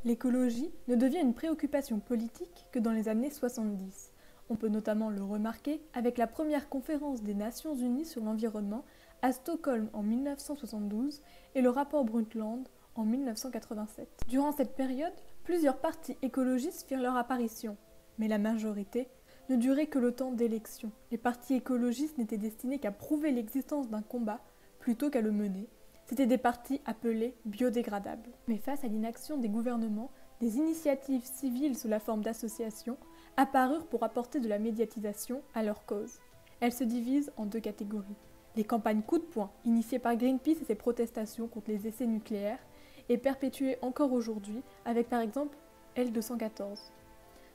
L'écologie ne devient une préoccupation politique que dans les années 70. On peut notamment le remarquer avec la première conférence des Nations Unies sur l'environnement à Stockholm en 1972 et le rapport Brundtland en 1987. Durant cette période, plusieurs partis écologistes firent leur apparition, mais la majorité ne durait que le temps d'élection. Les partis écologistes n'étaient destinés qu'à prouver l'existence d'un combat plutôt qu'à le mener. C'étaient des partis appelés biodégradables. Mais face à l'inaction des gouvernements, des initiatives civiles sous la forme d'associations apparurent pour apporter de la médiatisation à leur cause. Elles se divisent en deux catégories. Les campagnes coup de poing, initiées par Greenpeace et ses protestations contre les essais nucléaires, et perpétuées encore aujourd'hui avec par exemple L214.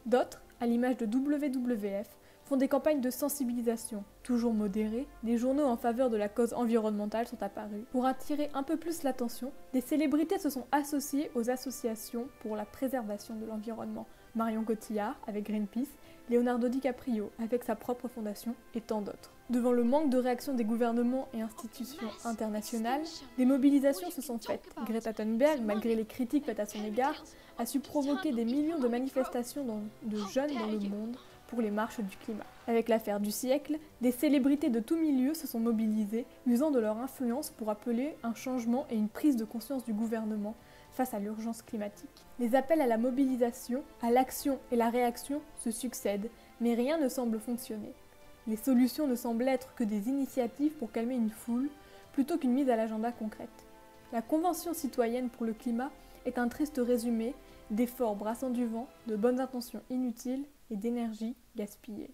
D'autres, à l'image de WWF, font des campagnes de sensibilisation. Toujours modérées, des journaux en faveur de la cause environnementale sont apparus. Pour attirer un peu plus l'attention, des célébrités se sont associées aux associations pour la préservation de l'environnement. Marion Cotillard avec Greenpeace, Leonardo DiCaprio avec sa propre fondation et tant d'autres. Devant le manque de réaction des gouvernements et institutions internationales, des mobilisations se sont faites. Greta Thunberg, malgré les critiques faites à son égard, a su provoquer des millions de manifestations de jeunes dans le monde pour les marches du climat. Avec l'affaire du siècle, des célébrités de tous milieux se sont mobilisées, usant de leur influence pour appeler un changement et une prise de conscience du gouvernement face à l'urgence climatique. Les appels à la mobilisation, à l'action et la réaction se succèdent, mais rien ne semble fonctionner. Les solutions ne semblent être que des initiatives pour calmer une foule, plutôt qu'une mise à l'agenda concrète. La Convention citoyenne pour le climat est un triste résumé d'efforts brassant du vent, de bonnes intentions inutiles et d'énergie gaspillée.